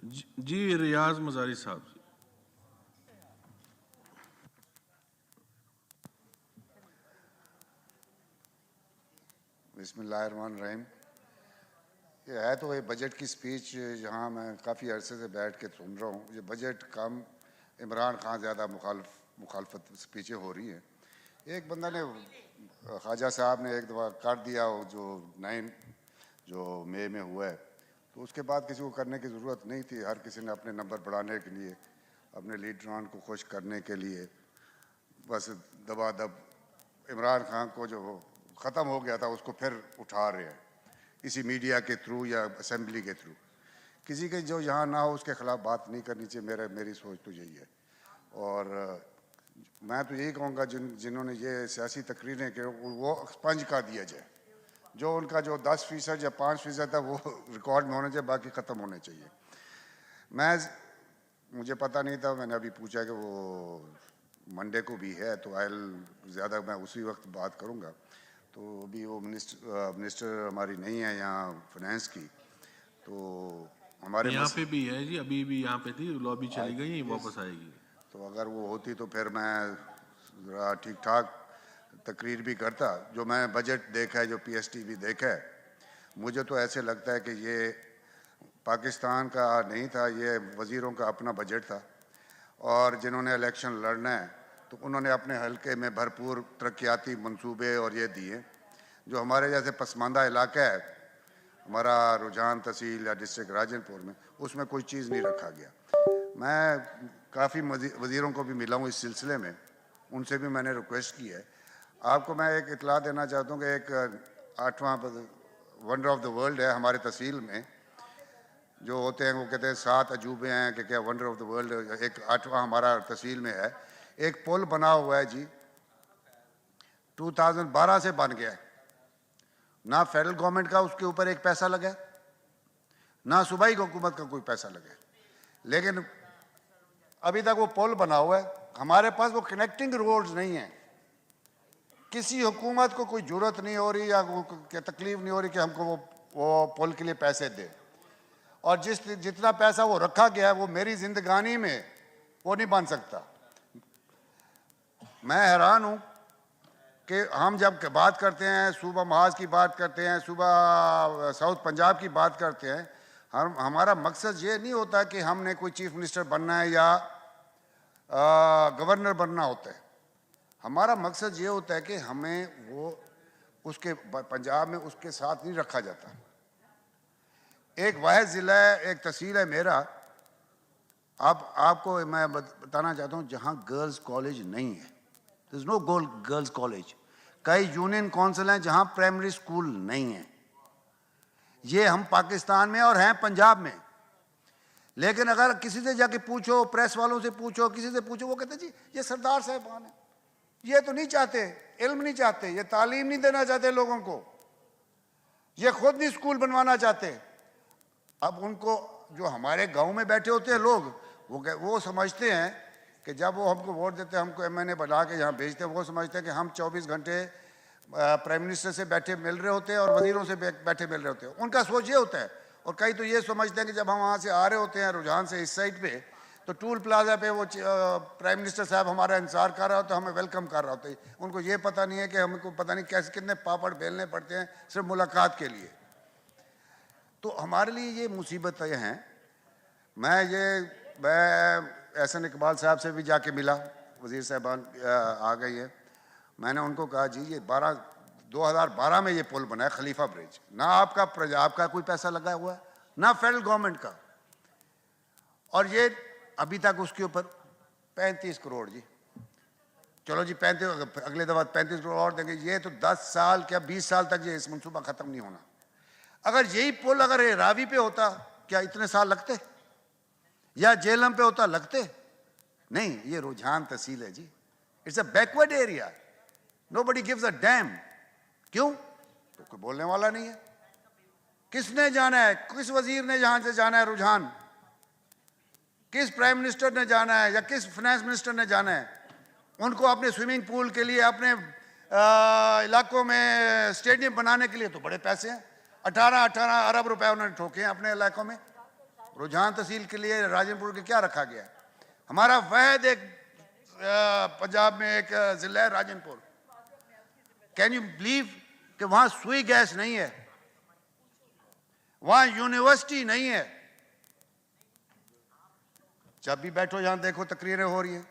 जी रियाज मजारी साहब। बिस्मिल्लाहिर्रहमानिर्रहीम। ये है तो ये बजट की स्पीच जहाँ मैं काफ़ी अरसे से बैठ के सुन रहा हूँ। ये बजट कम, इमरान खान ज़्यादा मुखालफत स्पीचें हो रही हैं। एक बंदा ने, ख्वाजा साहब ने एक दफ़ा कर दिया जो 9 जो मई में हुआ है, तो उसके बाद किसी को करने की ज़रूरत नहीं थी। हर किसी ने अपने नंबर बढ़ाने के लिए, अपने लीडरान को खुश करने के लिए बस दबादब इमरान खान को जो ख़त्म हो गया था उसको फिर उठा रहे हैं इसी मीडिया के थ्रू या असेंबली के थ्रू। किसी के जो यहाँ ना हो उसके ख़िलाफ़ बात नहीं करनी चाहिए। मेरी सोच तो यही है। और मैं तो यही कहूँगा जिन्होंने ये सियासी तकरीरें की वो एक्सपंज कर दिया जाए। जो उनका जो 10% या 5% था वो रिकॉर्ड में होना चाहिए, बाकी ख़त्म होने चाहिए। मुझे पता नहीं था, मैंने अभी पूछा कि वो मंडे को भी है, तो ज़्यादा मैं उसी वक्त बात करूँगा। तो अभी वो मिनिस्टर हमारी नहीं है यहाँ फाइनेंस की, तो हमारे यहाँ पे भी है जी, अभी भी यहाँ पे थी, लॉबी चली गई, वापस आएगी। तो अगर वो होती तो फिर मैं ज़रा ठीक ठाक तकरीर भी करता। जो मैं बजट देखा है, जो PST भी देखा है, मुझे तो ऐसे लगता है कि ये पाकिस्तान का नहीं था, ये वज़ीरों का अपना बजट था। और जिन्होंने इलेक्शन लड़ना है तो उन्होंने अपने हलके में भरपूर तरक्याती मंसूबे और ये दिए। जो हमारे जैसे पसमानदा इलाका है, हमारा रुझान तहसील या डिस्ट्रिक्ट राजनपुर में, उसमें कोई चीज़ नहीं रखा गया। मैं काफ़ी वज़ीरों को भी मिला हूँ इस सिलसिले में, उनसे भी मैंने रिक्वेस्ट की है। आपको मैं एक इतला देना चाहता हूँ कि एक 8वां वंडर ऑफ द वर्ल्ड है हमारे तहसील में। जो होते हैं वो कहते हैं 7 अजूबे हैं कि क्या वंडर ऑफ द वर्ल्ड, एक 8वां हमारा तहसील में है। एक पुल बना हुआ है जी, 2012 से बन गया है। ना फेडरल गवर्नमेंट का उसके ऊपर एक पैसा लगा, ना सूबाई हुकूमत का कोई पैसा लगा, लेकिन अभी तक वो पुल बना हुआ है। हमारे पास वो कनेक्टिंग रोड्स नहीं है। किसी हुकूमत को कोई जरूरत नहीं हो रही या तकलीफ नहीं हो रही कि हमको वो पुल के लिए पैसे दे। और जितना पैसा वो रखा गया है वो मेरी जिंदगानी में वो नहीं बन सकता। मैं हैरान हूँ कि हम जब बात करते हैं, सूबा महाज की बात करते हैं, सूबा साउथ पंजाब की बात करते हैं, हमारा मकसद ये नहीं होता कि हमने कोई चीफ मिनिस्टर बनना है या गवर्नर बनना होता है। हमारा मकसद ये होता है कि हमें वो उसके पंजाब में उसके साथ नहीं रखा जाता। एक वाहिद ज़िला है, एक तहसील है मेरा। आपको मैं बताना चाहता हूँ जहाँ गर्ल्स कॉलेज नहीं है, there is no girls college. कई यूनियन काउंसिल हैं जहाँ प्राइमरी स्कूल नहीं है। ये हम पाकिस्तान में और हैं पंजाब में। लेकिन अगर किसी से जाके पूछो, प्रेस वालों से पूछो, किसी से पूछो, वो कहते जी ये सरदार साहबान है, ये तो नहीं चाहते, इल्म नहीं चाहते, ये तालीम नहीं देना चाहते लोगों को, ये खुद नहीं स्कूल बनवाना चाहते। अब उनको जो हमारे गांव में बैठे होते हैं लोग, वो समझते हैं कि जब वो हमको वोट देते हैं, हमको MNA बना के यहाँ भेजते हैं, वो समझते हैं कि हम 24 घंटे प्राइम मिनिस्टर से बैठे मिल रहे होते हैं और वजीरों से बैठे मिल रहे होते हैं। उनका सोच ये होता है। और कई तो ये समझते हैं कि जब हम वहाँ से आ रहे होते हैं रुझान से इस साइड पे, तो टूल प्लाजा पे वो प्राइम मिनिस्टर साहब हमारा इंतजार कर रहा होता है, हमें वेलकम कर रहा होता है। उनको ये पता नहीं है कि हमको पता नहीं कैसे कितने पापड़ बेलने पड़ते हैं सिर्फ मुलाकात के लिए। तो हमारे लिए ये मुसीबतें हैं। मैं एहसन इकबाल साहब से भी जाके मिला, वज़ीर साहबान आ गई है। मैंने उनको कहा जी ये 2012 में ये पुल बना है, खलीफा ब्रिज, ना आपका कोई पैसा लगा हुआ है, ना फेडरल गवर्नमेंट का, और ये अभी तक उसके ऊपर 35 करोड़ जी। चलो जी 35, अगले दफा 35 करोड़ और देंगे। ये तो 10 साल क्या 20 साल तक ये इस मनसूबा खत्म नहीं होना। अगर यही पुल अगर रावी पे होता क्या इतने साल लगते, या जेलम पे होता लगते? नहीं, ये रुझान तहसील है जी, it's a backward area, nobody gives a damn. क्यों? तो कोई बोलने वाला नहीं है। किसने जाना है, किस वजीर ने यहां से जाना है रुझान, किस प्राइम मिनिस्टर ने जाना है या किस फाइनेंस मिनिस्टर ने जाना है? उनको अपने स्विमिंग पूल के लिए, अपने इलाकों में स्टेडियम बनाने के लिए तो बड़े पैसे हैं। 18 अरब रुपए उन्होंने ठोके हैं अपने इलाकों में। रुझान तहसील के लिए राजनपुर के क्या रखा गया है? हमारा वैद एक पंजाब में एक जिला है राजनपुर। कैन यू बिलीव कि वहां सुई गैस नहीं है, वहां यूनिवर्सिटी नहीं है। जब भी बैठो यहां देखो तकरीरें हो रही हैं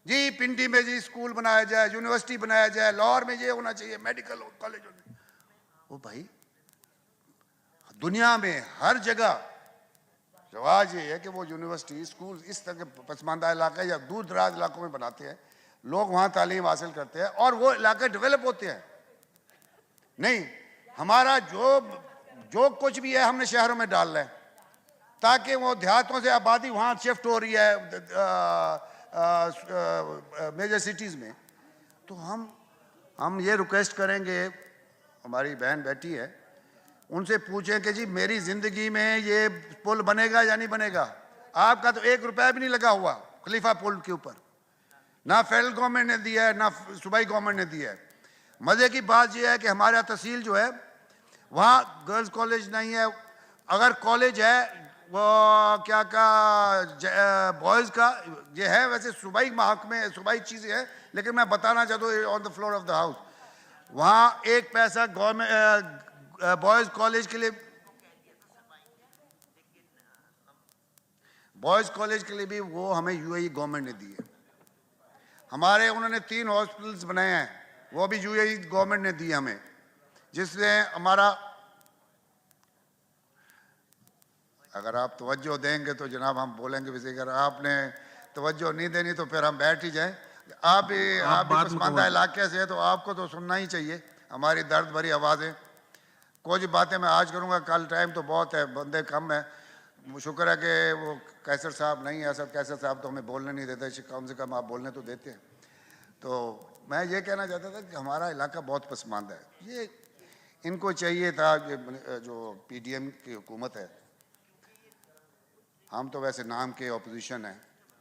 जी, पिंडी में जी स्कूल बनाया जाए, यूनिवर्सिटी बनाया जाए, लाहौर में ये होना चाहिए, मेडिकल कॉलेज होना चाहिए। ओ भाई, दुनिया में हर जगह रवाज ये है कि वो यूनिवर्सिटी स्कूल इस तरह के पसमानदा इलाके या दूर दराज इलाकों में बनाते हैं, लोग वहां तालीम हासिल करते हैं और वो इलाके डेवलप होते हैं। नहीं, हमारा जो कुछ भी है हमने शहरों में डालना है ताकि वो देहातों से आबादी वहां शिफ्ट हो रही है मेजर सिटीज में। तो हम ये रिक्वेस्ट करेंगे, हमारी बहन बैठी है, उनसे पूछें कि जी मेरी जिंदगी में ये पुल बनेगा या नहीं बनेगा। आपका तो 1 रुपया भी नहीं लगा हुआ खलीफा पुल के ऊपर, ना फेडरल गवर्नमेंट ने दिया है ना सूबाई गवर्नमेंट ने दिया है। मजे की बात यह है कि हमारा तहसील जो है वहाँ गर्ल्स कॉलेज नहीं है, अगर कॉलेज है वो क्या बॉयज़ का ये है, वैसे सूबाई महकमे सूबाई चीज़ें हैं, लेकिन मैं बताना चाहता हूँ on the floor of the house वहाँ 1 पैसा गवर्नमेंट बॉयज़ कॉलेज के लिए, बॉयज़ कॉलेज के लिए भी वो हमें यूएई गवर्नमेंट ने दी है। हमारे उन्होंने 3 हॉस्पिटल्स बनाए हैं, वो भी यूएई गवर्नमेंट ने दिए हमें, जिससे हमारा, अगर आप तवज्जो देंगे तो जनाब हम बोलेंगे, वैसे अगर आपने तवज्जो नहीं देनी तो फिर हम बैठ ही जाएं। आप भी पसमानदा इलाके से है तो आपको तो सुनना ही चाहिए हमारी दर्द भरी आवाज़ें। कुछ बातें मैं आज करूँगा, कल टाइम तो बहुत है, बंदे कम है। शुक्र है कि वो कैसर साहब नहीं है, सब कैसर साहब तो हमें बोलने नहीं देते, कम से कम आप बोलने तो देते हैं। तो मैं ये कहना चाहता था कि हमारा इलाका बहुत पसमानदा है। ये इनको चाहिए था, ये जो पीडीएम की हुकूमत है, हम तो वैसे नाम के ऑपोजिशन है,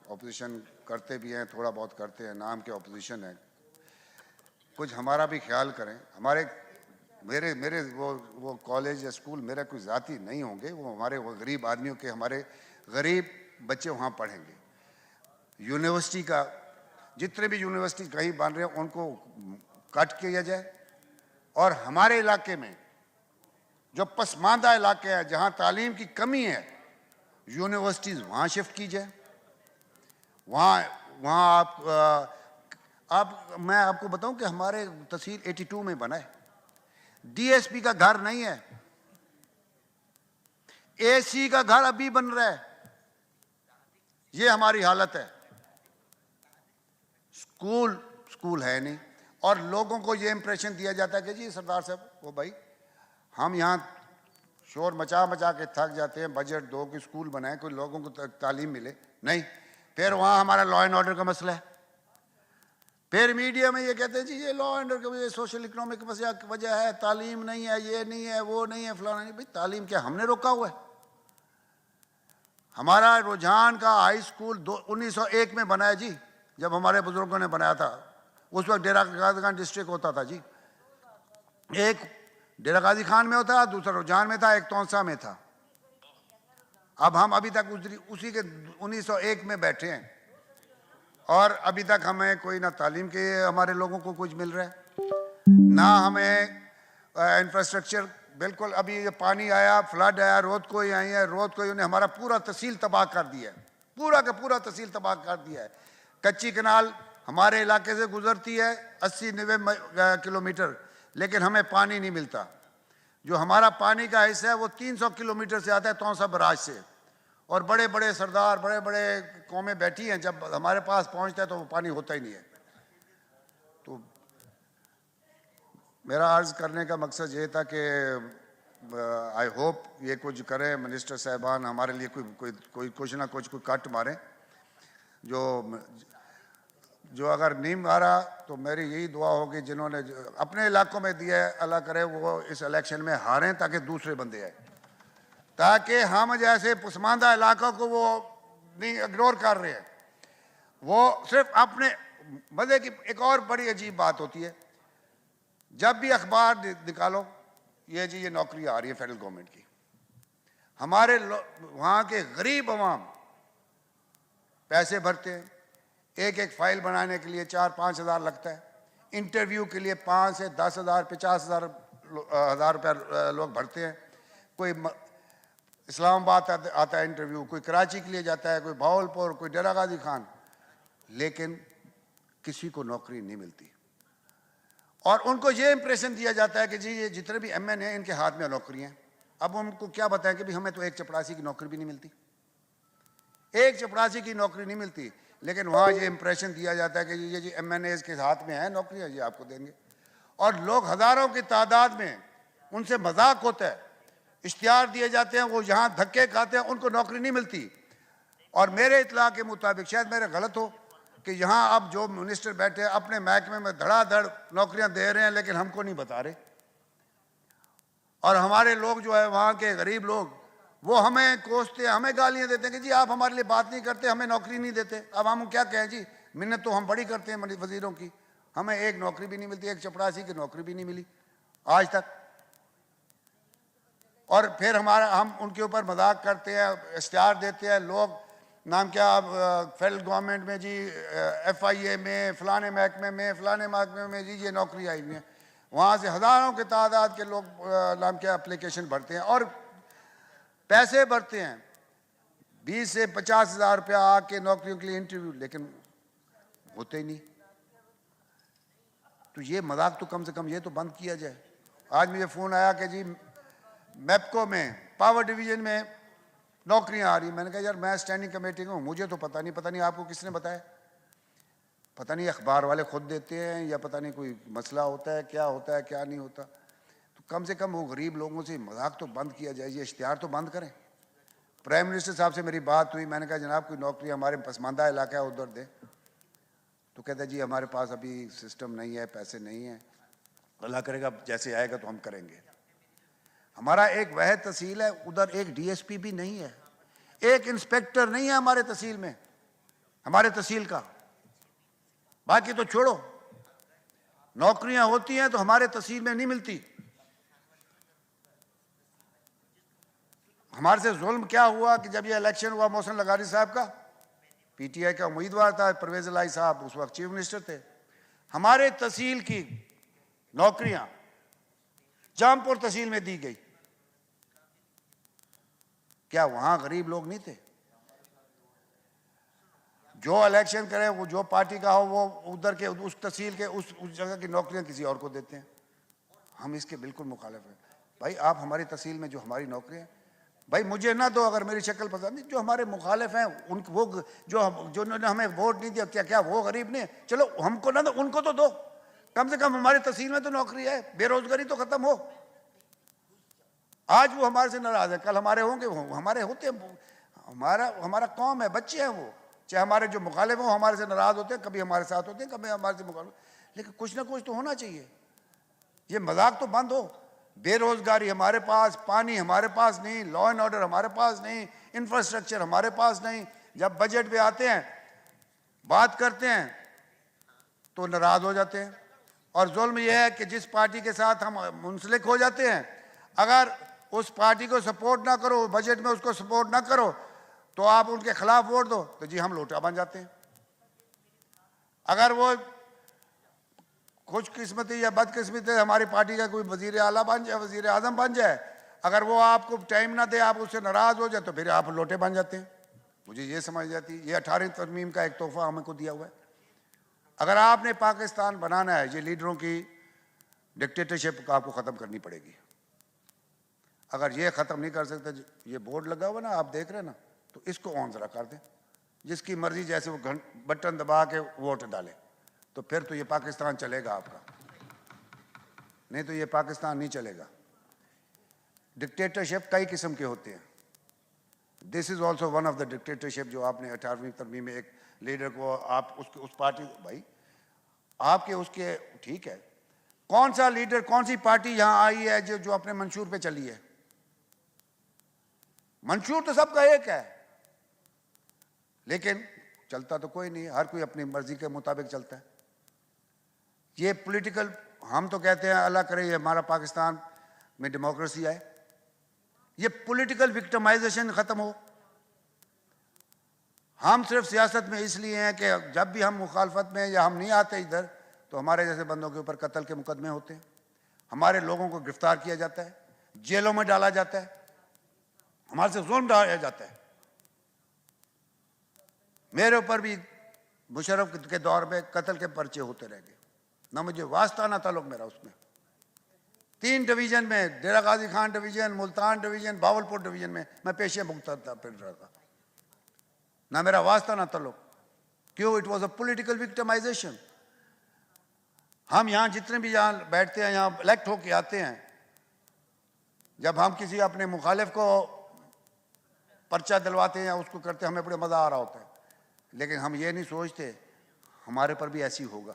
ऑपोजिशन करते भी हैं, थोड़ा बहुत करते हैं, नाम के ऑपोजिशन है, कुछ हमारा भी ख्याल करें। हमारे मेरे वो कॉलेज या स्कूल मेरा कोई ज़ाती नहीं होंगे, वो हमारे वो गरीब आदमियों के, हमारे गरीब बच्चे वहाँ पढ़ेंगे। यूनिवर्सिटी का, जितने भी यूनिवर्सिटी कहीं बन रहे हैं उनको कट किया जाए और हमारे इलाके में जो पसमानदा इलाके हैं जहाँ तालीम की कमी है, यूनिवर्सिटीज़ वहाँ शिफ्ट की जाए। वहाँ आप मैं आपको बताऊं कि हमारे तहसील 82 में बना है, डीएसपी का घर नहीं है, एसी का घर अभी बन रहा है। ये हमारी हालत है। स्कूल है नहीं और लोगों को ये इंप्रेशन दिया जाता है कि जी सरदार साहब, वो भाई हम यहाँ शोर मचा के थक जाते हैं, बजट दो कि स्कूल बनाए, कोई लोगों को तालीम मिले। नहीं, फिर वहाँ हमारा लॉ एंड ऑर्डर का मसला है। फिर मीडिया में ये कहते हैं जी ये लॉ एंड ऑर्डर की वजह, सोशल इकोनॉमिक वजह है, तालीम नहीं है, ये नहीं है, वो नहीं है, फलाना नहीं। भाई तालीम क्या हमने रोका हुआ है? हमारा रुझान का हाई स्कूल 1901 में बनाया जी, जब हमारे बुजुर्गों ने बनाया था। उस वक्त डेरा गाजी खान डिस्ट्रिक्ट होता था जी, एक डेरा गाजी खान में होता, दूसरा रुझान में था, एक तौंसा में था। अब हम अभी तक उसी के 1901 में बैठे हैं और अभी तक हमें कोई ना तालीम के हमारे लोगों को कुछ मिल रहा है, ना हमें इंफ्रास्ट्रक्चर। बिल्कुल अभी ये पानी आया, फ्लड आया, रोद कोई आई है, रोद कोई, उन्हें हमारा पूरा तहसील तबाह कर दिया है, पूरा का पूरा तहसील तबाह कर दिया है। कच्ची कनाल हमारे इलाके से गुजरती है 80-90 किलोमीटर, लेकिन हमें पानी नहीं मिलता। जो हमारा पानी का हिस्सा है वो 300 किलोमीटर से आता है तौसा बराज से, और बड़े बड़े सरदार, बड़े बड़े कौमें बैठी हैं, जब हमारे पास पहुंचता है तो वो पानी होता ही नहीं है। तो मेरा अर्ज़ करने का मकसद ये था कि आई होप ये कुछ करें मिनिस्टर साहबान, हमारे लिए कुछ ना कुछ कट मारें। जो अगर नहीं मारा तो मेरी यही दुआ होगी, जिन्होंने अपने इलाकों में दिया है, अल्लाह करे वो इस इलेक्शन में हारें ताकि दूसरे बंदे आए, ताकि हम जैसे पसमानदा इलाकों को वो नहीं इग्नोर कर रहे हैं। वो सिर्फ अपने मज़े की एक और बड़ी अजीब बात होती है, जब भी अखबार निकालो ये जी ये नौकरी आ रही है फेडरल गवर्नमेंट की, हमारे वहाँ के गरीब अवाम पैसे भरते हैं, एक एक फाइल बनाने के लिए 4-5 हज़ार लगता है, इंटरव्यू के लिए 5 से 10 हज़ार 50 हज़ार रुपया लोग भरते हैं। कोई इस्लामाबाद आता है इंटरव्यू, कोई कराची के लिए जाता है, कोई भावलपुर, कोई डेरा गाजी खान, लेकिन किसी को नौकरी नहीं मिलती। और उनको ये इंप्रेशन दिया जाता है कि जी ये जितने भी एमएन हैं इनके हाथ में नौकरियां हैं। अब उनको क्या बताएं कि भी हमें तो एक चपरासी की नौकरी भी नहीं मिलती, एक चपरासी की नौकरी नहीं मिलती, लेकिन वहाँ ये इंप्रेशन दिया जाता है कि ये जी एमएनएज के हाथ में है नौकरियाँ, ये आपको देंगे। और लोग हज़ारों की तादाद में उनसे मजाक होता है, इश्तिहार दिए जाते हैं, वो यहाँ धक्के खाते हैं, उनको नौकरी नहीं मिलती। और मेरे इतला के मुताबिक, शायद मेरे गलत हो, कि यहाँ अब जो मिनिस्टर बैठे हैं अपने महकमे में धड़ाधड़ नौकरियां दे रहे हैं, लेकिन हमको नहीं बता रहे। और हमारे लोग जो है वहाँ के गरीब लोग, वो हमें कोसते हैं, हमें गालियां देते हैं कि जी आप हमारे लिए बात नहीं करते, हमें नौकरी नहीं देते। अब हम क्या कहें जी, मिन्नत तो हम बड़ी करते हैं वजीरों की, हमें एक नौकरी भी नहीं मिलती, एक चपरासी की नौकरी भी नहीं मिली आज तक। और फिर हम उनके ऊपर मजाक करते हैं, इश्तिहार देते हैं, लोग नाम क्या फेडरल गवर्नमेंट में जी FIA में फलाने महकमे में जी ये नौकरी आई हुई है। वहाँ से हज़ारों की तादाद के लोग नाम क्या एप्लीकेशन भरते हैं और पैसे भरते हैं, 20 से 50 हज़ार रुपया आके नौकरियों के लिए इंटरव्यू, लेकिन होते ही नहीं। तो ये मजाक तो कम से कम ये तो बंद किया जाए। आज मुझे फ़ोन आया कि जी मैपको में पावर डिवीज़न में नौकरियां आ रही। मैंने कहा यार मैं स्टैंडिंग कमेटी में हूँ, मुझे तो पता नहीं आपको किसने बताया? पता नहीं अखबार वाले खुद देते हैं या पता नहीं कोई मसला होता है क्या नहीं होता। तो कम से कम वो गरीब लोगों से मजाक तो बंद किया जाए, ये इश्तिहार तो बंद करें। प्राइम मिनिस्टर साहब से मेरी बात हुई, मैंने कहा जनाब कोई नौकरी हमारे पसमानदा इलाका है उधर दे। तो कहते जी हमारे पास अभी सिस्टम नहीं है, पैसे नहीं है, अल्लाह करेगा जैसे आएगा तो हम करेंगे। हमारा एक वह तहसील है, उधर एक DSP भी नहीं है, एक इंस्पेक्टर नहीं है हमारे तहसील में, हमारे तहसील का। बाकी तो छोड़ो, नौकरियां होती हैं तो हमारे तहसील में नहीं मिलती। हमारे से जुल्म क्या हुआ कि जब ये इलेक्शन हुआ मोहसिन लगारी साहब का, PTI का उम्मीदवार था, परवेज इलाही साहब उस वक्त चीफ मिनिस्टर थे, हमारे तहसील की नौकरियां जामपुर तहसील में दी गई। क्या वहां गरीब लोग नहीं थे? जो इलेक्शन करे, वो जो पार्टी का हो, वो उधर के उस तहसील के उस जगह की नौकरियां किसी और को देते हैं। हम इसके बिल्कुल मुखालिफ हैं। भाई आप हमारी तहसील में जो हमारी नौकरियां, भाई मुझे ना दो अगर मेरी शक्ल पसंद नहीं, जो हमारे मुखालिफ हैं उनको, वो जो हमें वोट नहीं दिया, क्या वो गरीब नहीं है? चलो हमको ना दो, उनको तो दो, कम से कम हमारी तहसील में तो नौकरी है, बेरोजगारी तो खत्म हो। आज वो हमारे से नाराज है, कल हमारे होंगे, वो हमारे होते हैं, हमारा कौम है, बच्चे हैं वो, चाहे हमारे जो मुखालिफ हो हमारे से नाराज होते हैं, कभी हमारे साथ होते हैं, कभी हमारे से मुखालिफ, लेकिन कुछ ना कुछ तो होना चाहिए। ये मजाक तो बंद हो। बेरोजगारी हमारे पास, पानी हमारे पास नहीं, लॉ एंड ऑर्डर हमारे पास नहीं, इंफ्रास्ट्रक्चर हमारे पास नहीं। जब बजट पे आते हैं, बात करते हैं तो नाराज हो जाते हैं। और जुल्म यह है कि जिस पार्टी के साथ हम मुंसलिक हो जाते हैं, अगर उस पार्टी को सपोर्ट ना करो, बजट में उसको सपोर्ट ना करो, तो आप उनके खिलाफ वोट दो तो जी हम लोटा बन जाते हैं। अगर वो खुशकिस्मती या बदकिस्मती हमारी पार्टी का कोई वजीर आला बन जाए, वजीर आजम बन जाए, अगर वो आपको टाइम ना दे, आप उससे नाराज हो जाए, तो फिर आप लोटे बन जाते हैं। मुझे ये समझ जाती है, ये 18वीं तरमीम का एक तोहफा हमको दिया हुआ है। अगर आपने पाकिस्तान बनाना है, ये लीडरों की डिक्टेटरशिप को आपको ख़त्म करनी पड़ेगी। अगर ये ख़त्म नहीं कर सकते, ये बोर्ड लगा हुआ ना आप देख रहे हैं ना, तो इसको ऑन ज़रा कर दें, जिसकी मर्जी जैसे वो बटन दबा के वोट डाले, तो फिर तो ये पाकिस्तान चलेगा आपका, नहीं तो ये पाकिस्तान नहीं चलेगा। डिक्टेटरशिप कई किस्म के होते हैं। This is also one of the dictatorship जो आपने 18वीं तरमीम में एक लीडर को आप उसके उस पार्टी, भाई आपके उसके ठीक है, कौन सा लीडर कौन सी पार्टी यहाँ आई है जो अपने मंशूर पे चली है? मंशूर तो सबका एक है, लेकिन चलता तो कोई नहीं, हर कोई अपनी मर्जी के मुताबिक चलता है। ये पॉलिटिकल, हम तो कहते हैं अल्लाह करे ये हमारा पाकिस्तान में डेमोक्रेसी आए, ये पॉलिटिकल विक्टिमाइजेशन खत्म हो। हम सिर्फ सियासत में इसलिए हैं कि जब भी हम मुखालफत में या हम नहीं आते इधर तो हमारे जैसे बंदों के ऊपर कत्ल के मुकदमे होते हैं, हमारे लोगों को गिरफ्तार किया जाता है, जेलों में डाला जाता है, हमारे से जुल्म ढाया जाता है। मेरे ऊपर भी मुशर्रफ के दौर में कत्ल के पर्चे होते रह गए, ना मुझे वास्ता ना ताल्लुक मेरा उसमें। 3 डिवीजन में, Dera Ghazi Khan division, Multan division, Bahawalpur division में मैं पेशियां भुगतता फिर रहा था, ना मेरा वास्ता ना ताल्लुक। क्यों? It was a political victimisation. हम यहाँ जितने भी यहाँ बैठते हैं, यहाँ इलेक्ट होके आते हैं, जब हम किसी अपने मुखालिफ को पर्चा दिलवाते हैं या उसको करते हैं, हमें बड़ा मज़ा आ रहा होता है, लेकिन हम ये नहीं सोचते हमारे पर भी ऐसी होगा।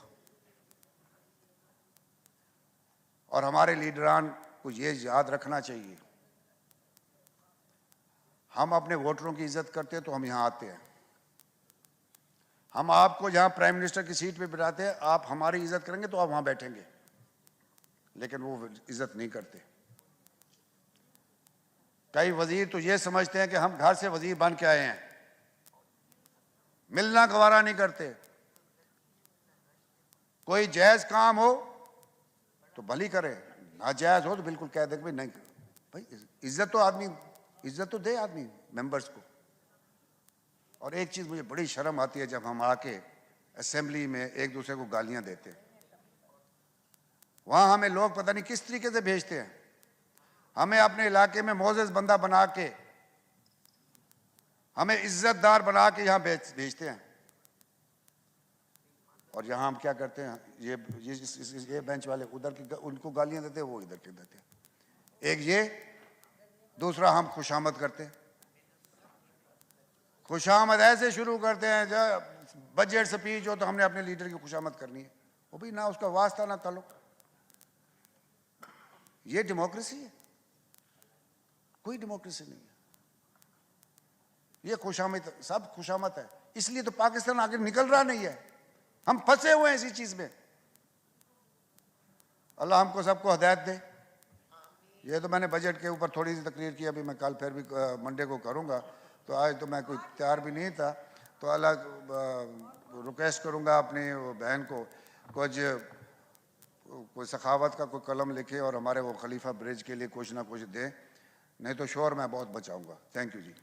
और हमारे लीडरान को ये याद रखना चाहिए, हम अपने वोटरों की इज्जत करते हैं तो हम यहाँ आते हैं। हम आपको जहाँ प्राइम मिनिस्टर की सीट पे बिठाते हैं, आप हमारी इज्जत करेंगे तो आप वहाँ बैठेंगे, लेकिन वो इज्जत नहीं करते। कई वजीर तो ये समझते हैं कि हम घर से वजीर बन के आए हैं, मिलना गवारा नहीं करते। कोई जायज काम हो तो भली करे, नाजायज हो तो बिल्कुल कह दे कि भाई नहीं। भाई इज्जत तो आदमी, इज्जत तो दे आदमी मेंबर्स को। और एक चीज मुझे बड़ी शर्म आती है, जब हम आके असेंबली में एक दूसरे को गालियां देते हैं, वहां हमें लोग पता नहीं किस तरीके से भेजते हैं। हमें अपने इलाके में मोजेस बंदा बना के, हमें इज्जतदार बना के यहाँ भेजते हैं, और यहाँ हम क्या करते हैं, ये बेंच वाले उधर की उनको गालियां देते हैं, वो इधर के देते हैं। एक ये, दूसरा हम खुशामद करते हैं। खुशामद ऐसे शुरू करते हैं, जब बजट स्पीच हो तो हमने अपने लीडर की खुशामद करनी है, वो भी ना उसका वास्ता ना ताल्लुक। ये डेमोक्रेसी है? कोई डेमोक्रेसी नहीं है। ये खुशामद, सब खुशामद है। इसलिए तो पाकिस्तान आगे निकल रहा नहीं है, हम फंसे हुए हैं इसी चीज में। अल्लाह हमको सबको हिदायत दे। ये तो मैंने बजट के ऊपर थोड़ी सी तकरीर की, अभी मैं कल फिर भी मंडे को करूंगा, तो आज तो मैं कोई तैयार भी नहीं था, तो अल्लाह रिक्वेस्ट करूंगा अपनी बहन को कोई सखावत का कोई कलम लिखे और हमारे वो खलीफा ब्रिज के लिए कुछ ना कुछ दे, नहीं तो शोर मैं बहुत बचाऊंगा। Thank you ji.